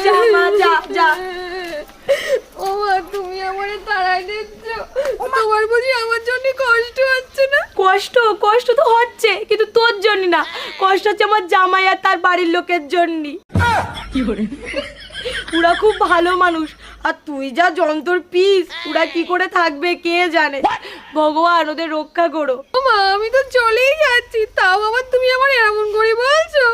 যা মা যা যা। ও মা, তুমি আমারে তাড়াই দিচ্ছ? তোমার বুঝি আমার জন্য কষ্ট হচ্ছে না? কষ্ট তো হচ্ছে, কিন্তু তোর জন্য না, কষ্ট হচ্ছে আমার জামাই আর তার বাড়ির লোকের জন্য। ওরা খুব ভালো মানুষ, আর তুই যা যন্ত্র পিস, ওরা কি করে থাকবে কে জানে। ভগবান ওদের রক্ষা করো। ও মা, আমি তো চলেই যাচ্ছি, তাও আবার তুমি আমার এমন করে বলছো।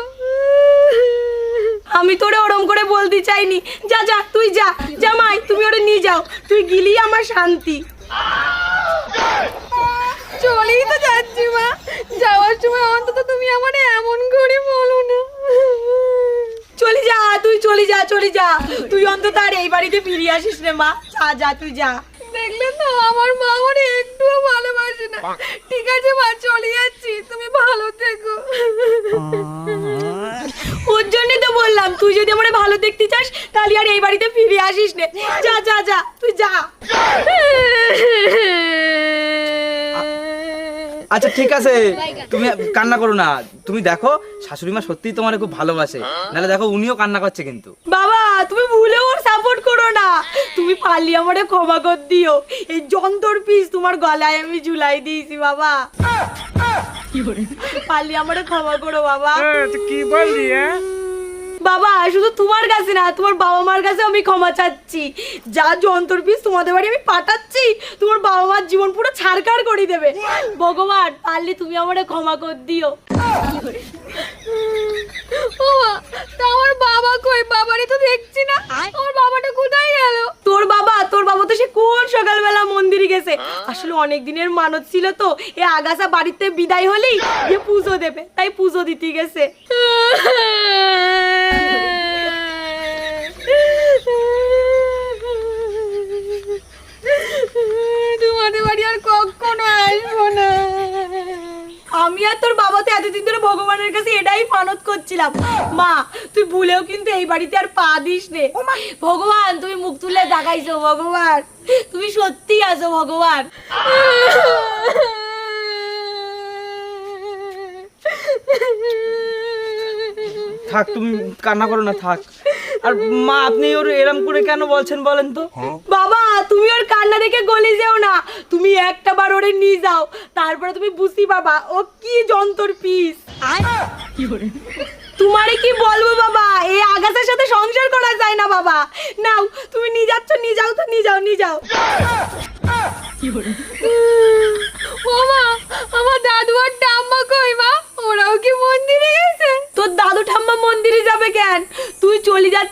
আমি তোরে ওরম করে বলতে চাইনি। যা যা তুই যা, জামাই তুমি ওরে নিয়ে যাও, তুই গিলি আমার শান্তি। চলেই তো যাচ্ছি মা, যাওয়ার সময় অন্তত তুমি আমার এমন করে বলো না। চলে যা তুই, চলে যা তুই, অন্তত আর এই বাড়িতে ফিরে আসিস রে মা। যা যা তুই যা। দেখলে তো, আমার মা আমার একটুও ভালোবাসে না। ঠিক আছে মা, চলে যাচ্ছি, তুমি ভালো থেকো। ওর জন্যই তো বললাম, তুই যদি আমার ভালো দেখতে চাস তাহলে আর এই বাড়িতে ফিরে আসিস নে। যা যা যা তুই যা। আচ্ছা ঠিক আছে, তুমি কান্না করো না। তুমি দেখো শাশুড়ি মা সত্যিই তোমার খুব ভালোবাসে, নাহলে দেখো উনিও কান্না করছে কিন্তু। বাবা তুমি ভুলে ওর সাপোর্ট করো না, তুমি পারলি আমারে ক্ষমা কর দিও। এই যন্ত্র পিস তোমার গলায় আমি ঝুলাই দিয়েছি বাবা, পারলি আমারে ক্ষমা করো বাবা। কি বললি? বাবা শুধু তোমার কাছে না, তোমার বাবা মার কাছে আমি ক্ষমা চাচ্ছি। যা যন্ত্র পিস তোমাদের বাড়ি আমি পাঠাচ্ছি, তোমার বাবা মার জীবন পুরো ছাড়কার করে দেবে। ভগবান পারলে তুমি আমারে ক্ষমা কর দিও। ও মা, তা আমার বাবা কই? বাবারই তো দেখছি না, আমার বাবাটা কোথায় গেল? তোর বাবা তো সে কোন সকালবেলা মন্দিরে গেছে। আসলে অনেক দিনের মানত ছিল তো, এ আগাছা বাড়িতে বিদায় হলেই যে পুজো দেবে, তাই পুজো দিতে গেছে। তোমাদের বাড়ি আর কখনো আসবো না। আমি আর তোর বাবা তো এতদিন ধরে ভগবানের কাছে এটাই মানত করছিলাম, মা তুই ভুলেও কিন্তু এই বাড়িতে আর পা দিস নে। ভগবান তুমি মুখ তুলে দেখাইছো, ভগবান তুমি সত্যি আছো ভগবান। থাক তুমি কান্না করো না, থাক। আর মা আপনি ওর এরম করে কেন বলছেন বলেন তো? বাবা তুমি ওর কান্না দেখে গলে যেও না, তুমি একটা বার ওরে নিয়ে যাও, তারপরে তুমি বুঝতে পারবা ও কি যন্ত্র পিস। তোমারে কি বলবো বাবা, এই আগাছার সাথে সংসার করা যায় না বাবা। নাও তুমি নিয়ে যাচ্ছ, নিয়ে যাও তো, নিয়ে যাও। ও মা, আমার দাদু আর ঠাম্মা কই মা? ওরাও কি মন্দিরে গেছে? তোর দাদু ঠাম্মা মন্দিরে যাবে কেন? তুই চলে যাচ্ছিস